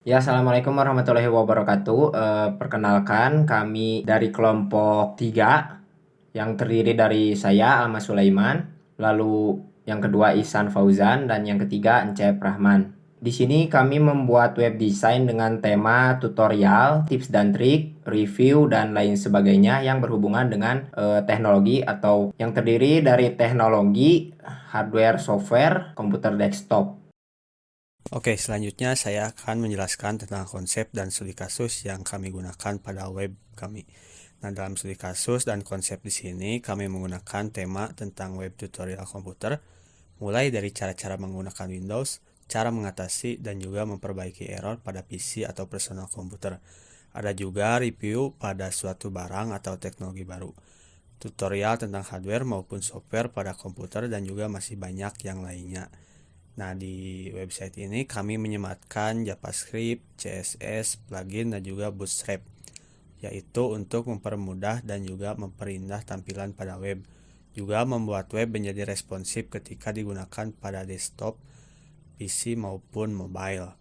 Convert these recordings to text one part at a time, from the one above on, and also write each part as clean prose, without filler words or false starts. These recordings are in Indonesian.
Ya, assalamualaikum warahmatullahi wabarakatuh. Perkenalkan, kami dari kelompok 3 yang terdiri dari saya, Ahmad Sulaiman, lalu yang kedua Ihsan Fauzan, dan yang ketiga Encep Rahman. Di sini kami membuat web design dengan tema tutorial, tips dan trik, review, dan lain sebagainya yang berhubungan dengan teknologi atau yang terdiri dari teknologi, hardware, software, komputer desktop. Oke, selanjutnya saya akan menjelaskan tentang konsep dan studi kasus yang kami gunakan pada web kami. Nah, dalam studi kasus dan konsep di sini kami menggunakan tema tentang web tutorial komputer, mulai dari cara-cara menggunakan Windows, cara mengatasi dan juga memperbaiki error pada PC atau personal komputer. Ada juga review pada suatu barang atau teknologi baru, tutorial tentang hardware maupun software pada komputer dan juga masih banyak yang lainnya. Nah, di website ini kami menyematkan JavaScript, CSS, plugin, dan juga Bootstrap, yaitu untuk mempermudah dan juga memperindah tampilan pada web. Juga membuat web menjadi responsif ketika digunakan pada desktop, PC maupun mobile.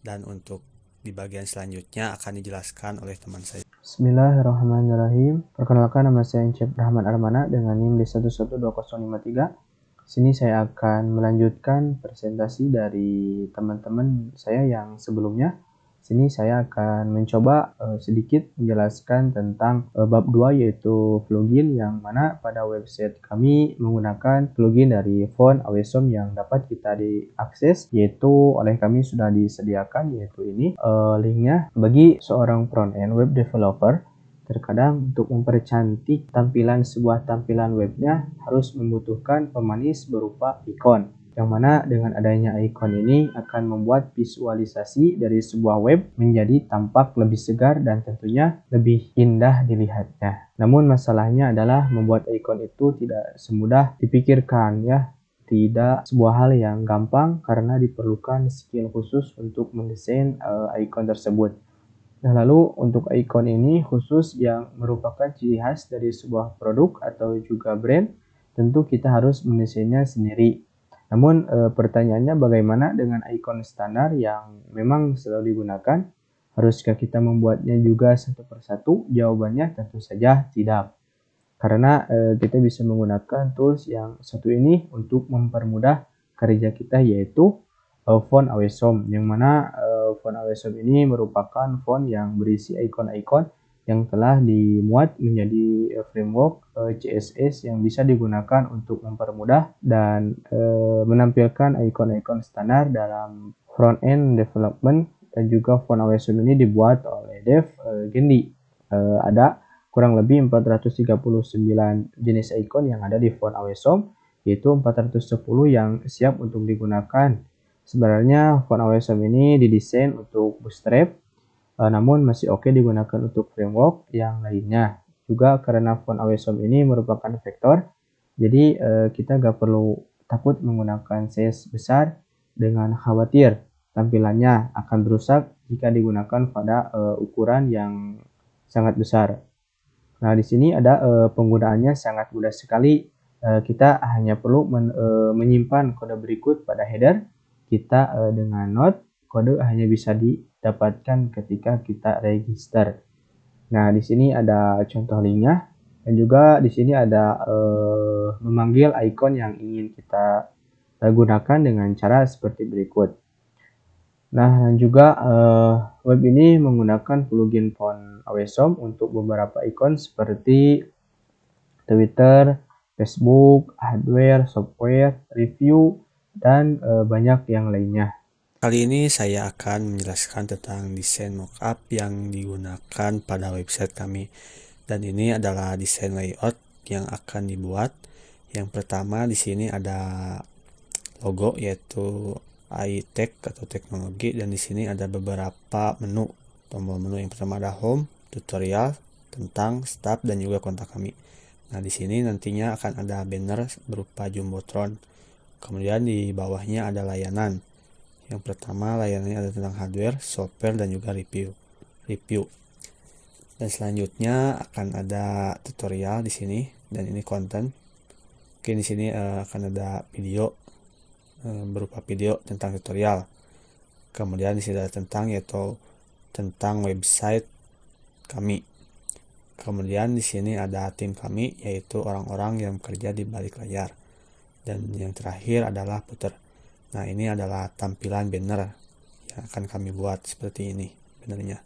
Dan untuk di bagian selanjutnya akan dijelaskan oleh teman saya. Bismillahirrahmanirrahim. Perkenalkan, nama saya Encep Rahman Armana dengan NIM D112053. Sini saya akan melanjutkan presentasi dari teman-teman saya yang sebelumnya. Sini saya akan mencoba sedikit menjelaskan tentang bab 2, yaitu plugin, yang mana pada website kami menggunakan plugin dari font Awesom yang dapat kita diakses, yaitu oleh kami sudah disediakan, yaitu ini linknya. Bagi seorang front end web developer, terkadang untuk mempercantik tampilan sebuah tampilan webnya harus membutuhkan pemanis berupa ikon, yang mana dengan adanya ikon ini akan membuat visualisasi dari sebuah web menjadi tampak lebih segar dan tentunya lebih indah dilihatnya. Namun masalahnya adalah membuat ikon itu tidak semudah dipikirkan, ya. Tidak sebuah hal yang gampang karena diperlukan skill khusus untuk mendesain ikon tersebut. Nah, lalu untuk ikon ini khusus yang merupakan ciri khas dari sebuah produk atau juga brand, tentu kita harus mendesainnya sendiri. Namun pertanyaannya, bagaimana dengan ikon standar yang memang selalu digunakan? Haruskah kita membuatnya juga satu persatu? Jawabannya tentu saja tidak. Karena kita bisa menggunakan tools yang satu ini untuk mempermudah kerja kita, yaitu font Awesom, yang mana font Awesom ini merupakan font yang berisi ikon-ikon yang telah dimuat menjadi framework CSS yang bisa digunakan untuk mempermudah dan menampilkan ikon-ikon standar dalam front end development. Dan juga font Awesom ini dibuat oleh Dev Gendi. Ada kurang lebih 439 jenis ikon yang ada di font Awesom, yaitu 410 yang siap untuk digunakan. Sebenarnya font Awesom ini didesain untuk Bootstrap, namun masih oke digunakan untuk framework yang lainnya. Juga karena font Awesom ini merupakan vektor, jadi kita gak perlu takut menggunakan size besar dengan khawatir tampilannya akan rusak jika digunakan pada ukuran yang sangat besar. Nah, di sini ada penggunaannya sangat mudah sekali. Kita hanya perlu menyimpan kode berikut pada header kita dengan note. Kode hanya bisa didapatkan ketika kita register. Nah, di sini ada contoh linknya, dan juga di sini ada memanggil icon yang ingin kita gunakan dengan cara seperti berikut. Nah, dan juga web ini menggunakan plugin font Awesom untuk beberapa ikon seperti Twitter, Facebook, hardware, software, review, dan banyak yang lainnya. Kali ini saya akan menjelaskan tentang desain mockup yang digunakan pada website kami. Dan ini adalah desain layout yang akan dibuat. Yang pertama di sini ada logo, yaitu iTech atau teknologi, dan di sini ada beberapa menu. Tombol menu yang pertama ada home, tutorial, tentang, staff, dan juga kontak kami. Nah, di sini nantinya akan ada banner berupa jumbotron. Kemudian di bawahnya ada layanan. Yang pertama layanannya ada tentang hardware, software, dan juga review. Dan selanjutnya akan ada tutorial di sini, dan ini konten. Oke, di sini akan ada video berupa video tentang tutorial. Kemudian di sini ada tentang, yaitu tentang website kami. Kemudian di sini ada tim kami, yaitu orang-orang yang bekerja di balik layar. Dan yang terakhir adalah footer. Nah, ini adalah tampilan banner yang akan kami buat seperti ini bannernya.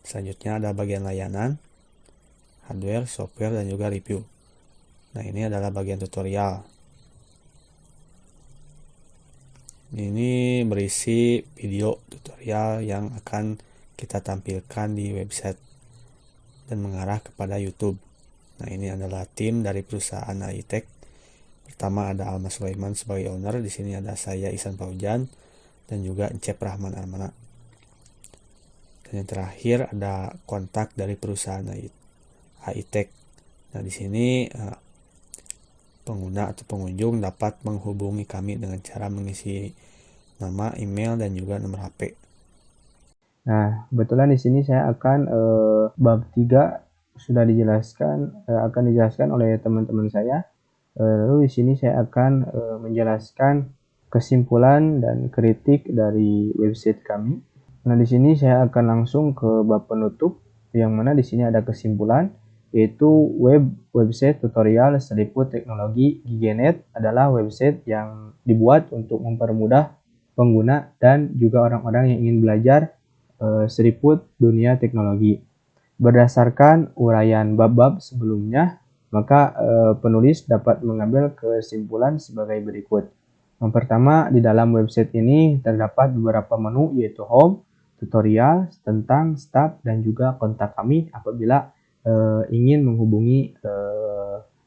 Selanjutnya ada bagian layanan, hardware, software, dan juga review. Nah, ini adalah bagian tutorial. Ini berisi video tutorial yang akan kita tampilkan di website dan mengarah kepada YouTube. Nah, ini adalah tim dari perusahaan AI-Tech. Pertama ada Alma Sulaiman sebagai owner, di sini ada saya Ihsan Fauzan dan juga Encep Rahman Armana. Dan yang terakhir ada kontak dari perusahaan AI-Tech. Nah, di sini pengguna atau pengunjung dapat menghubungi kami dengan cara mengisi nama, email, dan juga nomor HP. Nah, kebetulan di sini saya akan bab 3 sudah dijelaskan, akan dijelaskan oleh teman-teman saya. Lalu di sini saya akan menjelaskan kesimpulan dan kritik dari website kami. Nah, di sini saya akan langsung ke bab penutup, yang mana di sini ada kesimpulan, yaitu website tutorial Seriput Teknologi Giganet adalah website yang dibuat untuk mempermudah pengguna dan juga orang-orang yang ingin belajar seriput dunia teknologi. Berdasarkan uraian bab-bab sebelumnya, maka penulis dapat mengambil kesimpulan sebagai berikut. Yang pertama, di dalam website ini terdapat beberapa menu, yaitu home, tutorial, tentang, staff, dan juga kontak kami apabila ingin menghubungi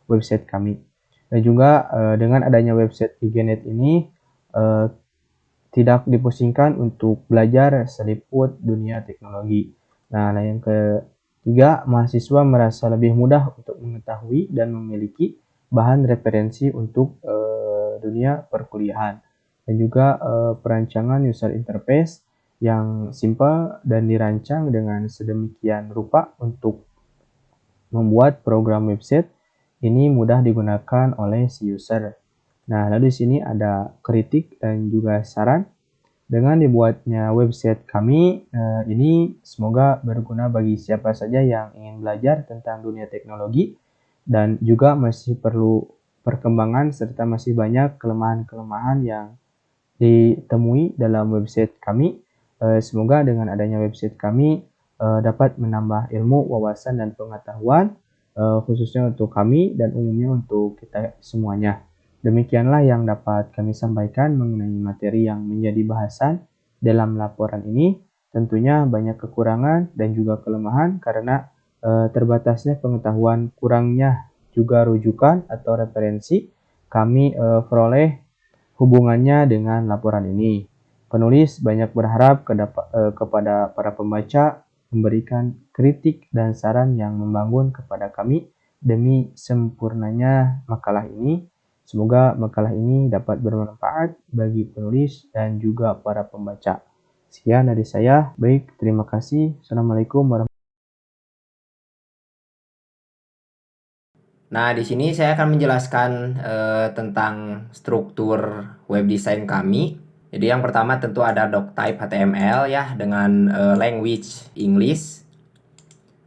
website kami. Dan juga dengan adanya website Giganet ini tidak dipusingkan untuk belajar seliput dunia teknologi. Nah, yang ketiga, mahasiswa merasa lebih mudah untuk mengetahui dan memiliki bahan referensi untuk dunia perkuliahan. Dan juga perancangan user interface yang simple dan dirancang dengan sedemikian rupa untuk membuat program website ini mudah digunakan oleh si user. Nah, lalu di sini ada kritik dan juga saran. Dengan dibuatnya website kami, ini semoga berguna bagi siapa saja yang ingin belajar tentang dunia teknologi dan juga masih perlu perkembangan serta masih banyak kelemahan-kelemahan yang ditemui dalam website kami. Semoga dengan adanya website kami dapat menambah ilmu, wawasan, dan pengetahuan khususnya untuk kami dan umumnya untuk kita semuanya. Demikianlah yang dapat kami sampaikan mengenai materi yang menjadi bahasan dalam laporan ini. Tentunya banyak kekurangan dan juga kelemahan karena terbatasnya pengetahuan, kurangnya juga rujukan atau referensi kami peroleh hubungannya dengan laporan ini. Penulis banyak berharap kepada para pembaca memberikan kritik dan saran yang membangun kepada kami demi sempurnanya makalah ini. Semoga makalah ini dapat bermanfaat bagi penulis dan juga para pembaca. Sekian dari saya. Baik, terima kasih. Assalamualaikum warahmatullahi wabarakatuh. Nah, di sini saya akan menjelaskan tentang struktur web design kami. Jadi yang pertama tentu ada doctype HTML ya dengan language English.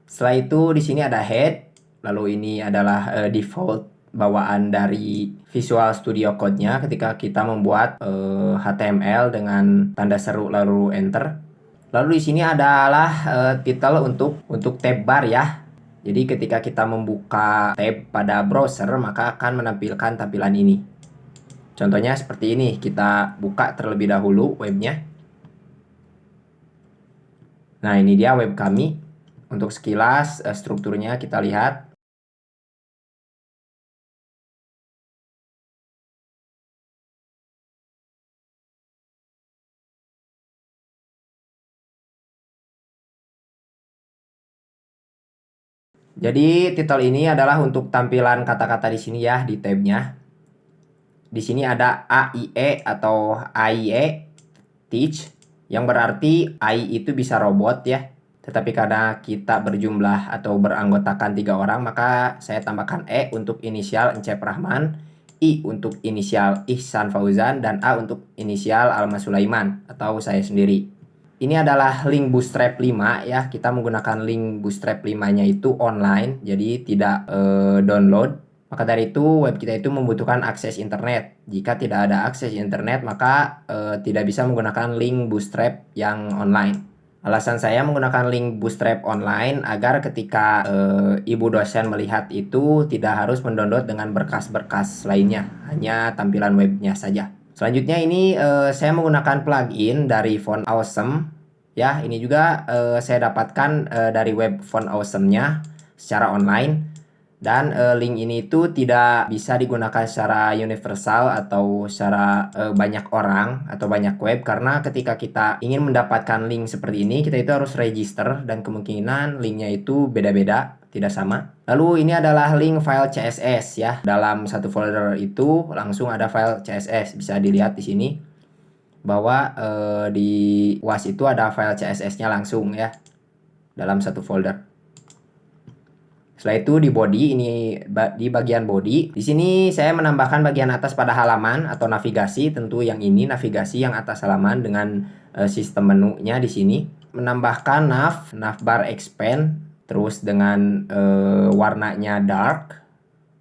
Setelah itu di sini ada head, lalu ini adalah default bawaan dari Visual Studio Code-nya ketika kita membuat HTML dengan tanda seru lalu enter. Lalu di sini adalah title untuk tab bar ya. Jadi ketika kita membuka tab pada browser maka akan menampilkan tampilan ini. Contohnya seperti ini, kita buka terlebih dahulu webnya. Nah, ini dia web kami. Untuk sekilas strukturnya kita lihat. Jadi title ini adalah untuk tampilan kata-kata di sini ya di tabnya. Di sini ada AIE atau AIE teach yang berarti AI itu bisa robot ya. Tetapi karena kita berjumlah atau beranggotakan 3 orang maka saya tambahkan E untuk inisial Encep Rahman. I untuk inisial Ihsan Fauzan dan A untuk inisial Alma Sulaiman atau saya sendiri. Ini adalah link Bootstrap 5 ya. Kita menggunakan link Bootstrap 5-nya itu online, jadi tidak download. Maka dari itu web kita itu membutuhkan akses internet. Jika tidak ada akses internet, maka tidak bisa menggunakan link Bootstrap yang online. Alasan saya menggunakan link Bootstrap online agar ketika ibu dosen melihat itu tidak harus mendownload dengan berkas-berkas lainnya, hanya tampilan webnya saja. Selanjutnya ini saya menggunakan plugin dari Font Awesome ya. Ini juga saya dapatkan dari web Font Awesome-nya secara online. Dan link ini itu tidak bisa digunakan secara universal atau secara banyak orang atau banyak web, karena ketika kita ingin mendapatkan link seperti ini kita itu harus register dan kemungkinan linknya itu beda-beda, tidak sama. Lalu ini adalah link file CSS ya. Dalam satu folder itu langsung ada file CSS. Bisa dilihat di sini bahwa di UAS itu ada file CSS-nya langsung ya dalam satu folder. Setelah itu di body, ini di bagian body, di sini saya menambahkan bagian atas pada halaman atau navigasi. Tentu yang ini navigasi yang atas halaman dengan sistem menunya di sini. Menambahkan navbar expand, terus dengan warnanya dark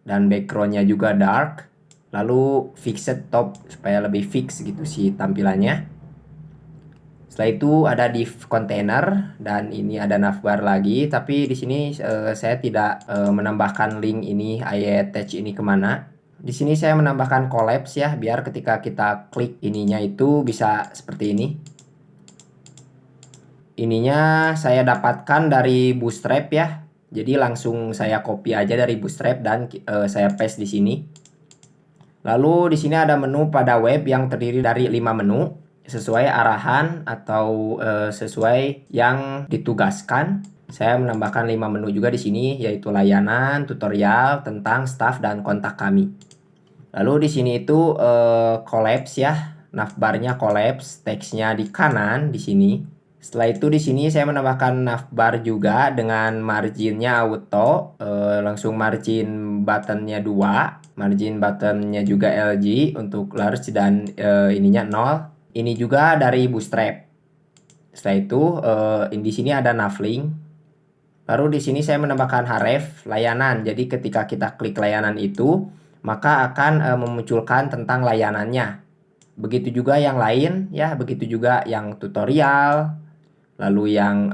dan backgroundnya juga dark. Lalu fixed top supaya lebih fix gitu sih tampilannya. Setelah itu ada div container dan ini ada navbar lagi, tapi di sini saya tidak menambahkan link ini, I attach ini kemana. Di sini saya menambahkan collapse ya, biar ketika kita klik ininya itu bisa seperti ini. Ininya saya dapatkan dari Bootstrap ya, jadi langsung saya copy aja dari Bootstrap dan saya paste di sini. Lalu di sini ada menu pada web yang terdiri dari 5 menu sesuai arahan atau sesuai yang ditugaskan. Saya menambahkan 5 menu juga di sini, yaitu layanan, tutorial, tentang staff dan kontak kami. Lalu di sini itu collapse ya, navbarnya collapse, teksnya di kanan di sini. Setelah itu di sini saya menambahkan navbar juga dengan marginnya auto, langsung margin buttonnya 2, margin buttonnya juga LG untuk large dan ininya 0. Ini juga dari Bootstrap. Setelah itu di sini ada navlink. Lalu di sini saya menambahkan href layanan. Jadi ketika kita klik layanan itu, maka akan memunculkan tentang layanannya. Begitu juga yang lain ya, begitu juga yang tutorial, lalu yang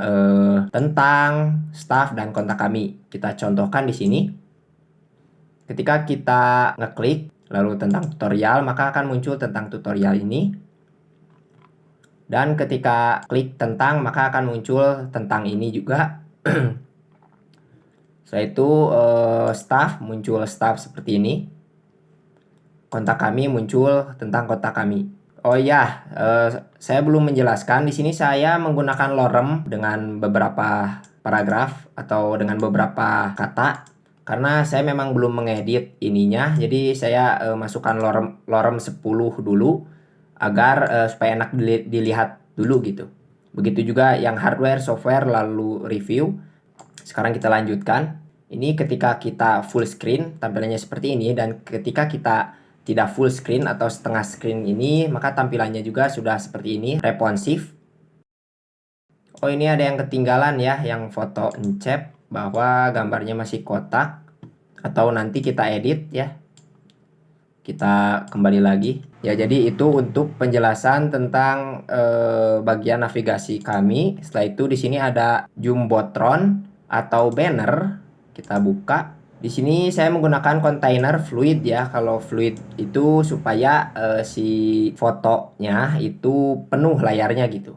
tentang staff dan kontak kami. Kita contohkan di sini. Ketika kita ngeklik lalu tentang tutorial, maka akan muncul tentang tutorial ini. Dan ketika klik tentang, maka akan muncul tentang ini juga. Setelah itu staff, muncul staff seperti ini. Kontak kami muncul tentang kontak kami. Oh ya, saya belum menjelaskan. Di sini saya menggunakan lorem dengan beberapa paragraf atau dengan beberapa kata. Karena saya memang belum mengedit ininya, jadi saya masukkan lorem 10 dulu agar supaya enak dilihat dulu gitu. Begitu juga yang hardware, software, lalu review. Sekarang kita lanjutkan. Ini ketika kita full screen tampilannya seperti ini, dan ketika kita tidak full screen atau setengah screen ini, maka tampilannya juga sudah seperti ini, responsif. Oh, ini ada yang ketinggalan ya, yang foto encep bahwa gambarnya masih kotak, atau nanti kita edit ya. Kita kembali lagi ya. Jadi itu untuk penjelasan tentang bagian navigasi kami. Setelah itu di sini ada jumbotron atau banner. Kita buka. Di sini saya menggunakan container fluid ya. Kalau fluid itu supaya si fotonya itu penuh layarnya gitu.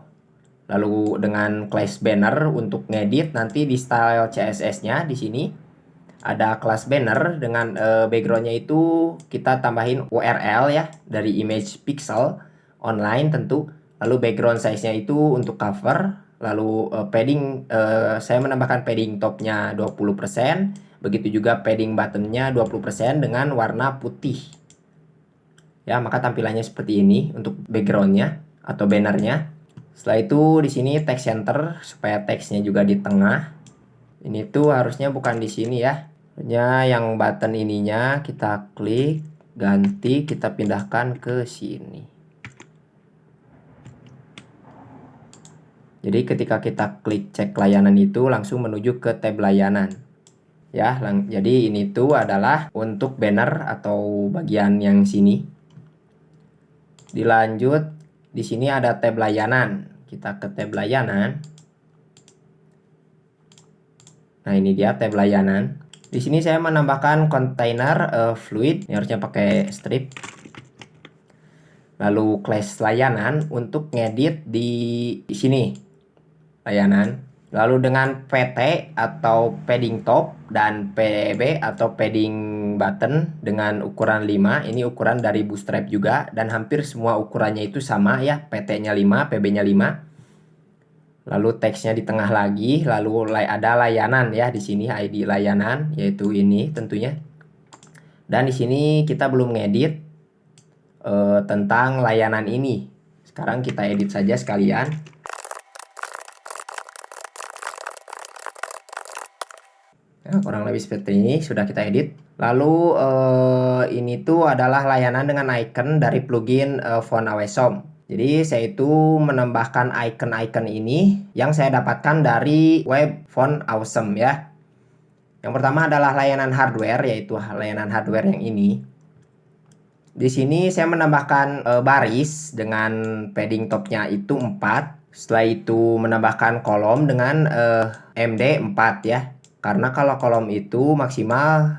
Lalu dengan class banner untuk ngedit nanti di style CSS-nya di sini ada kelas banner dengan backgroundnya itu kita tambahin URL ya dari image pixel online tentu. Lalu background size-nya itu untuk cover. Lalu padding, saya menambahkan padding topnya 20%. Begitu juga padding buttonnya 20% dengan warna putih. Ya, maka tampilannya seperti ini untuk backgroundnya atau bannernya. Setelah itu di sini text center supaya teksnya juga di tengah. Ini tuh harusnya bukan di sini ya. Hanya yang button ininya kita klik ganti, kita pindahkan ke sini. Jadi ketika kita klik cek layanan itu langsung menuju ke tab layanan. Ya, jadi ini tuh adalah untuk banner atau bagian yang sini. Dilanjut, di sini ada tab layanan. Kita ke tab layanan. Nah, ini dia tab layanan. Di sini saya menambahkan kontainer fluid, ini harusnya pakai strip. Lalu class layanan untuk ngedit di sini layanan. Lalu dengan PT atau padding top dan PB atau padding button dengan ukuran 5. Ini ukuran dari Bootstrap juga dan hampir semua ukurannya itu sama ya. PT-nya 5, PB-nya 5. Lalu teksnya di tengah lagi, lalu ada layanan ya di sini, ID layanan yaitu ini tentunya. Dan di sini kita belum ngedit tentang layanan ini. Sekarang kita edit saja sekalian. Nah, kurang lebih seperti ini sudah kita edit. Lalu ini tuh adalah layanan dengan icon dari plugin Font Awesome. Jadi saya itu menambahkan icon-icon ini yang saya dapatkan dari web Font Awesome ya. Yang pertama adalah layanan hardware, yaitu layanan hardware yang ini. Di sini saya menambahkan baris dengan padding topnya itu 4. Setelah itu menambahkan kolom dengan MD 4 ya. Karena kalau kolom itu maksimal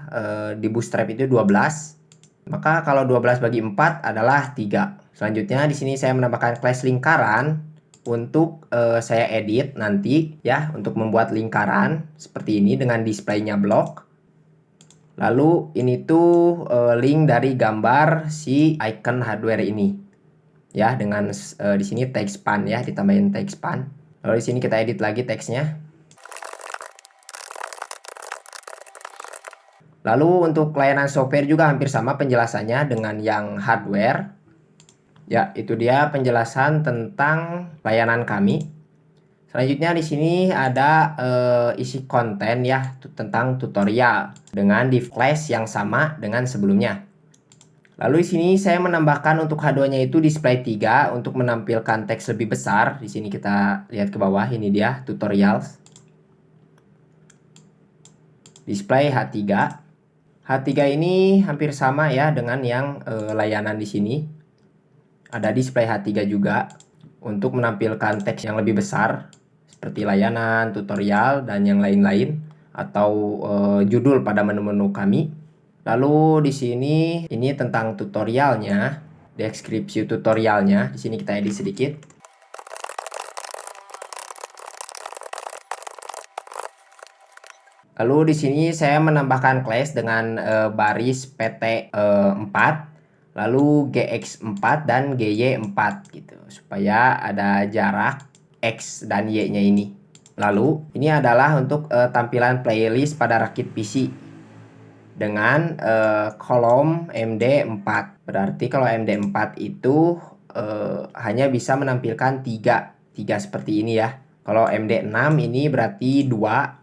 di Bootstrap itu 12. Maka kalau 12 bagi 4 adalah 3. Selanjutnya di sini saya menambahkan class lingkaran untuk saya edit nanti ya, untuk membuat lingkaran seperti ini dengan displaynya blok. Lalu ini tuh link dari gambar si icon hardware ini. Ya, dengan di sini text span ya, ditambahin text span. Lalu di sini kita edit lagi teksnya. Lalu untuk layanan software juga hampir sama penjelasannya dengan yang hardware. Ya, itu dia penjelasan tentang layanan kami. Selanjutnya di sini ada isi konten ya tentang tutorial dengan div class yang sama dengan sebelumnya. Lalu di sini saya menambahkan untuk H2-nya itu display 3 untuk menampilkan teks lebih besar. Di sini kita lihat ke bawah, ini dia tutorials. Display H3. H3 ini hampir sama ya dengan yang layanan di sini. Ada display H3 juga untuk menampilkan teks yang lebih besar seperti layanan, tutorial, dan yang lain-lain atau judul pada menu-menu kami. Lalu di sini ini tentang tutorialnya, deskripsi tutorialnya. Di sini kita edit sedikit. Lalu di sini saya menambahkan class dengan baris PT 4. Lalu GX4 dan GY4 gitu, supaya ada jarak X dan Y-nya ini. Lalu ini adalah untuk tampilan playlist pada rakit PC dengan kolom MD4. Berarti kalau MD4 itu hanya bisa menampilkan 3 seperti ini ya. Kalau MD6 ini berarti 2.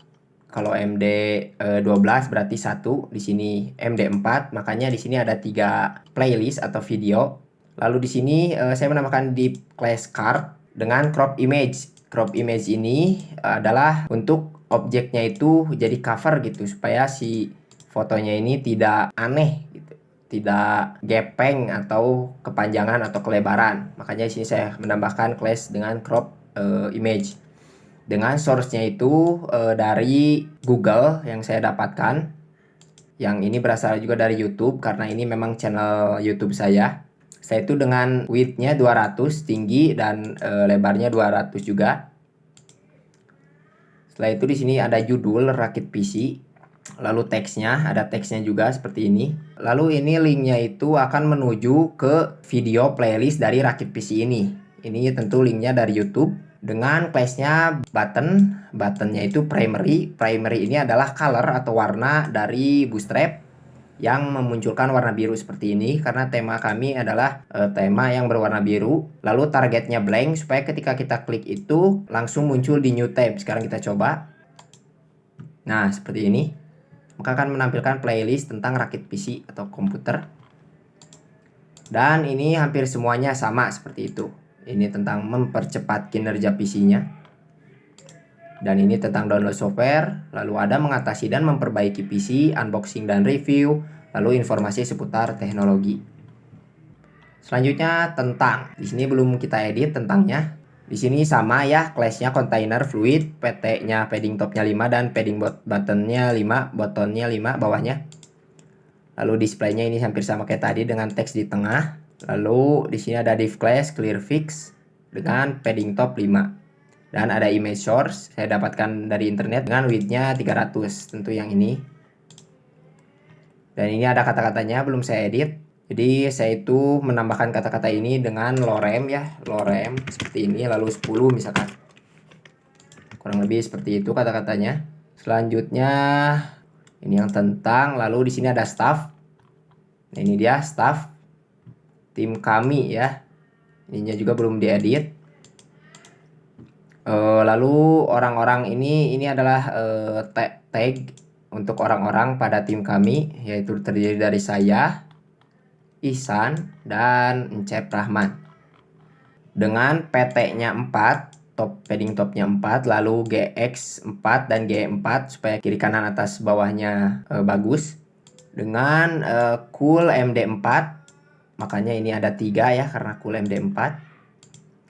Kalau MD12 berarti 1, di sini MD4, makanya di sini ada 3 playlist atau video. Lalu di sini saya menambahkan div class card dengan crop image. Crop image ini adalah untuk objeknya itu jadi cover gitu, supaya si fotonya ini tidak aneh gitu, tidak gepeng atau kepanjangan atau kelebaran. Makanya di sini saya menambahkan class dengan crop image. Dengan source-nya itu dari Google yang saya dapatkan. Yang ini berasal juga dari YouTube karena ini memang channel YouTube saya. Saya itu dengan width-nya 200 tinggi dan lebarnya 200 juga. Setelah itu di sini ada judul rakit PC. Lalu teksnya, ada teksnya juga seperti ini. Lalu ini linknya itu akan menuju ke video playlist dari rakit PC ini. Ini tentu linknya dari YouTube. Dengan class-nya buttonnya itu primary. Primary ini adalah color atau warna dari Bootstrap yang memunculkan warna biru seperti ini, karena tema kami adalah tema yang berwarna biru. Lalu targetnya blank supaya ketika kita klik itu langsung muncul di new tab. Sekarang kita coba. Nah, seperti ini. Maka akan menampilkan playlist tentang rakit PC atau komputer. Dan ini hampir semuanya sama seperti itu. Ini tentang mempercepat kinerja PC-nya. Dan ini tentang download software, lalu ada mengatasi dan memperbaiki PC, unboxing dan review, lalu informasi seputar teknologi. Selanjutnya tentang, di sini belum kita edit tentangnya. Di sini sama ya, class-nya container fluid, PT-nya padding top-nya 5 dan padding button-nya 5, button-nya 5 bawahnya. Lalu display-nya ini hampir sama kayak tadi dengan teks di tengah. Lalu di sini ada div class clear fix dengan padding top 5. Dan ada image source, saya dapatkan dari internet dengan width-nya 300, tentu yang ini. Dan ini ada kata-katanya, belum saya edit. Jadi saya itu menambahkan kata-kata ini dengan lorem ya, lorem seperti ini, lalu 10 misalkan. Kurang lebih seperti itu kata-katanya. Selanjutnya ini yang tentang, lalu di sini ada staff. Nah, ini dia staff tim kami ya. Ininya juga belum diedit. Lalu orang-orang ini adalah tag untuk orang-orang pada tim kami, yaitu terdiri dari saya, Ihsan, dan Encep Rahman. Dengan PT-nya 4, padding top-nya 4, lalu GX 4 dan G4 supaya kiri kanan atas bawahnya bagus. Dengan cool MD 4, makanya ini ada 3 ya karena cool MD 4.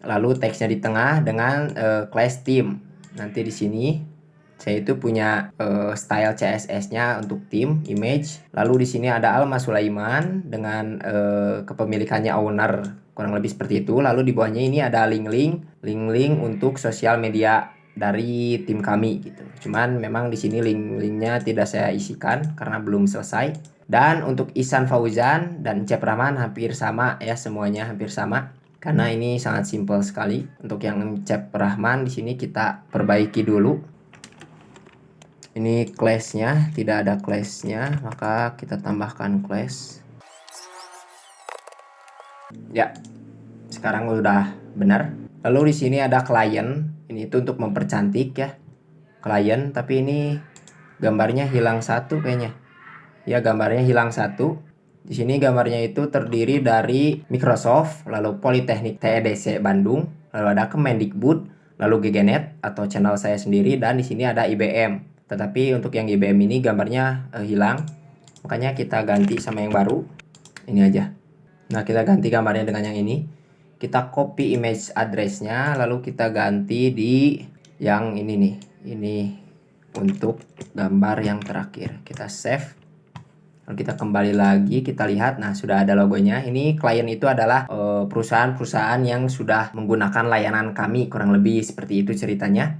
Lalu teksnya di tengah dengan class team. Nanti di sini saya itu punya style CSS-nya untuk tim, image. Lalu di sini ada Alma Sulaiman dengan kepemilikannya owner, kurang lebih seperti itu. Lalu di bawahnya ini ada link untuk sosial media dari tim kami gitu. Cuman memang di sini link-linknya tidak saya isikan karena belum selesai. Dan untuk Ihsan Fauzan dan Encep Rahman hampir sama ya, semuanya hampir sama. Karena ini sangat simpel sekali. Untuk yang Encep Rahman di sini kita perbaiki dulu. Ini class-nya, tidak ada class-nya, maka kita tambahkan class. Ya, sekarang udah benar. Lalu di sini ada client. Ini itu untuk mempercantik ya. Client, tapi ini gambarnya hilang satu kayaknya. Ya, gambarnya hilang satu. Di sini gambarnya itu terdiri dari Microsoft, lalu Politeknik TEDC Bandung, lalu ada Kemendikbud, lalu GGNet atau channel saya sendiri, dan di sini ada IBM. Tetapi untuk yang IBM ini gambarnya hilang, makanya kita ganti sama yang baru. Ini aja. Nah, kita ganti gambarnya dengan yang ini. Kita copy image address-nya, lalu kita ganti di yang ini nih. Ini untuk gambar yang terakhir. Kita save. Lalu kita kembali lagi, kita lihat, nah sudah ada logonya. Ini klien itu adalah perusahaan-perusahaan yang sudah menggunakan layanan kami, kurang lebih seperti itu ceritanya.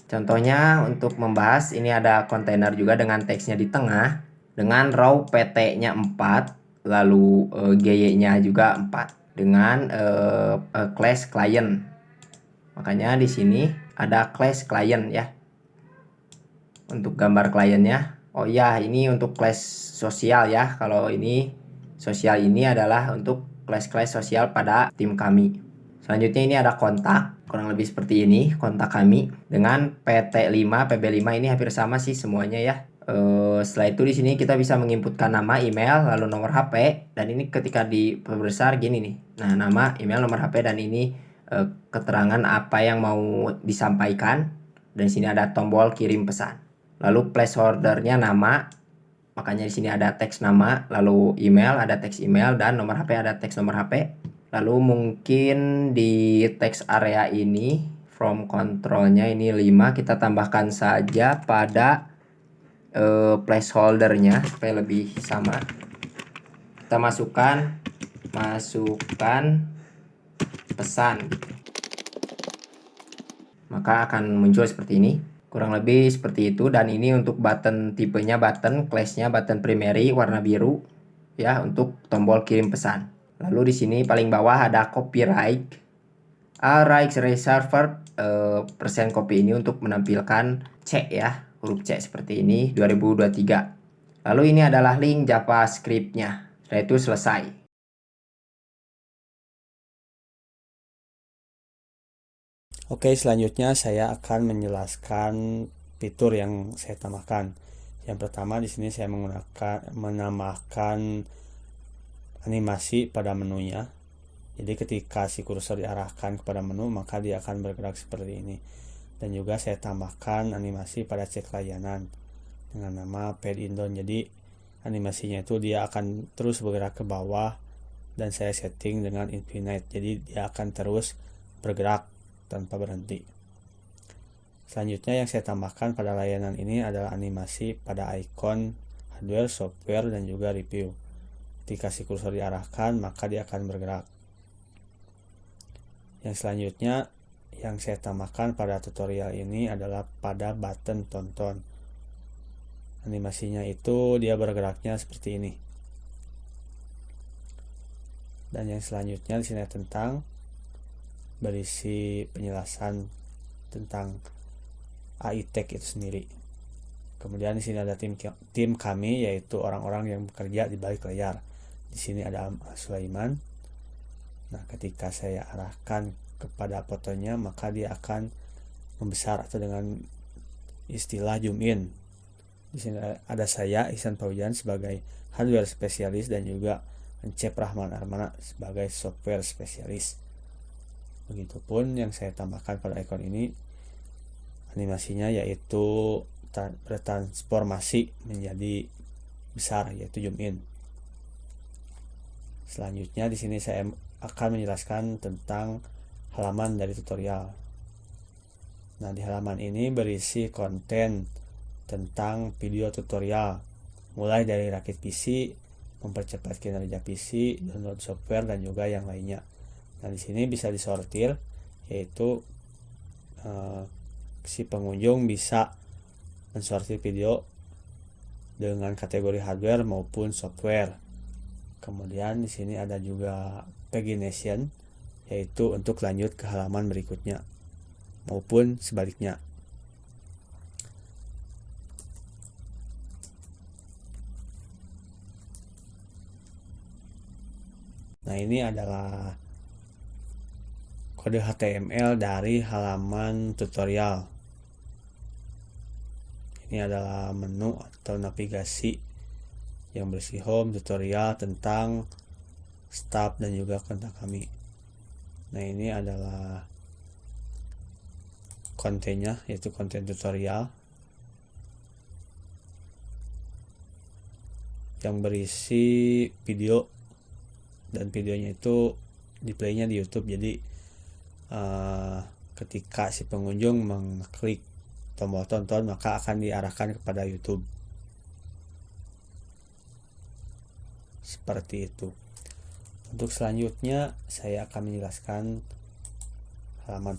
Contohnya untuk membahas, ini ada kontainer juga dengan teksnya di tengah, dengan row PT-nya 4, lalu GY-nya juga 4, dengan class client. Makanya di sini ada class client ya, untuk gambar kliennya. Oh ya, ini untuk kelas sosial ya. Kalau ini sosial ini adalah untuk kelas-kelas sosial pada tim kami. Selanjutnya ini ada kontak, kurang lebih seperti ini kontak kami dengan PT5, PB5 ini hampir sama sih semuanya ya. Setelah itu di sini kita bisa menginputkan nama, email, lalu nomor HP, dan ini ketika diperbesar gini nih. Nah, nama, email, nomor HP, dan ini keterangan apa yang mau disampaikan. Dan di sini ada tombol kirim pesan. Lalu placeholder-nya nama, makanya di sini ada teks nama, lalu email, ada teks email, dan nomor HP ada teks nomor HP. Lalu mungkin di teks area ini, from control-nya ini 5, kita tambahkan saja pada placeholder-nya supaya lebih sama. Kita masukkan pesan, maka akan muncul seperti ini. Kurang lebih seperti itu. Dan ini untuk button, tipenya button, class-nya button primary warna biru ya, untuk tombol kirim pesan. Lalu di sini paling bawah ada copyright. Rights reserved persen copy ini untuk menampilkan C ya, huruf C seperti ini 2023. Lalu ini adalah link JavaScript-nya. Setelah itu selesai. Oke, selanjutnya saya akan menjelaskan fitur yang saya tambahkan. Yang pertama di sini saya menambahkan animasi pada menunya. Jadi ketika si kursor diarahkan kepada menu, maka dia akan bergerak seperti ini. Dan juga saya tambahkan animasi pada cek layanan dengan nama pad indown. Jadi animasinya itu dia akan terus bergerak ke bawah, dan saya setting dengan infinite. Jadi dia akan terus bergerak tanpa berhenti. Selanjutnya yang saya tambahkan pada layanan ini adalah animasi pada ikon hardware, software, dan juga review. Ketika si kursor diarahkan, maka dia akan bergerak. Yang selanjutnya yang saya tambahkan pada tutorial ini adalah pada button tonton. Animasinya itu dia bergeraknya seperti ini. Dan yang selanjutnya di sini tentang berisi penjelasan tentang AI Tech itu sendiri. Kemudian di sini ada tim kami, yaitu orang-orang yang bekerja di balik layar. Di sini ada Sulaiman. Nah, ketika saya arahkan kepada fotonya, maka dia akan membesar atau dengan istilah zoom in. Di sini ada saya, Ihsan Fauzan, sebagai hardware spesialis, dan juga Encep Rahman Armana sebagai software spesialis. Begitupun yang saya tambahkan pada ikon ini, animasinya yaitu bertransformasi menjadi besar, yaitu zoom in. Selanjutnya di sini saya akan menjelaskan tentang halaman dari tutorial. Nah, di halaman ini berisi konten tentang video tutorial, mulai dari rakit PC, mempercepat kinerja PC, download software, dan juga yang lainnya. Nah, di sini bisa disortir, yaitu si pengunjung bisa mensortir video dengan kategori hardware maupun software. Kemudian di sini ada juga pagination, yaitu untuk lanjut ke halaman berikutnya maupun sebaliknya. Nah, ini adalah kode HTML dari halaman tutorial. Ini adalah menu atau navigasi yang berisi home, tutorial, tentang, staff, dan juga kontak kami. Nah, ini adalah kontennya, yaitu konten tutorial yang berisi video, dan videonya itu di-playnya di YouTube. Jadi ketika si pengunjung mengklik tombol tonton, maka akan diarahkan kepada YouTube. Seperti itu. Untuk selanjutnya saya akan menjelaskan halaman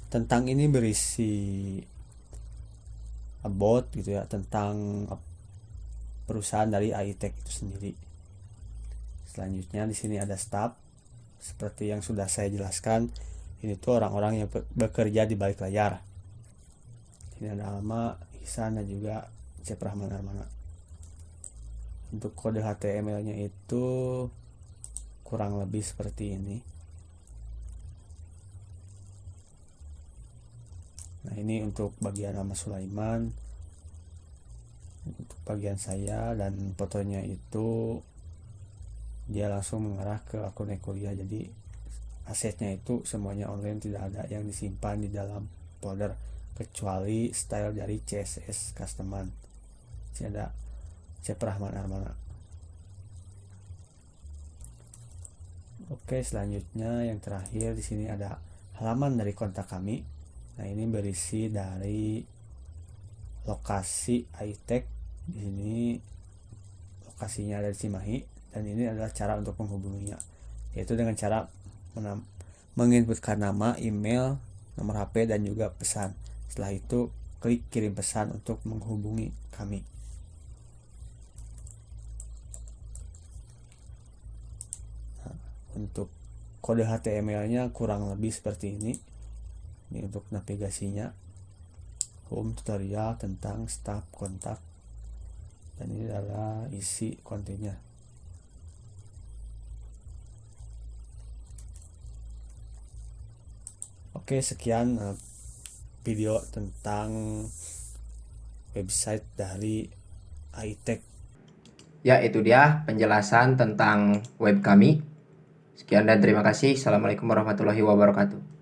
tentang ini berisi about gitu ya, tentang perusahaan dari AI Tech itu sendiri. Selanjutnya di sini ada staff, seperti yang sudah saya jelaskan. Ini tuh orang-orang yang bekerja di balik layar. Ini ada nama Ihsan dan juga Encep Rahman Armana. Untuk kode HTML-nya itu kurang lebih seperti ini. Nah, ini untuk bagian nama Sulaiman, untuk bagian saya, dan fotonya itu dia langsung mengarah ke akun kuliah. Jadi asetnya itu semuanya online, tidak ada yang disimpan di dalam folder kecuali style dari CSS customer. Ini ada Encep Rahman Armana. Oke, selanjutnya yang terakhir di sini ada halaman dari kontak kami. Nah, ini berisi dari lokasi AI Tech. Di sini lokasinya ada di Cimahi, dan ini adalah cara untuk menghubunginya, yaitu dengan cara menginputkan nama, email, nomor HP, dan juga pesan. Setelah itu klik kirim pesan untuk menghubungi kami. Nah, untuk kode HTML-nya kurang lebih seperti ini. Ini untuk navigasinya, home, tutorial, tentang, staff, kontak, dan ini adalah isi kontennya. Oke, sekian video tentang website dari AI Tech. Ya, itu dia penjelasan tentang web kami. Sekian dan terima kasih. Assalamualaikum warahmatullahi wabarakatuh.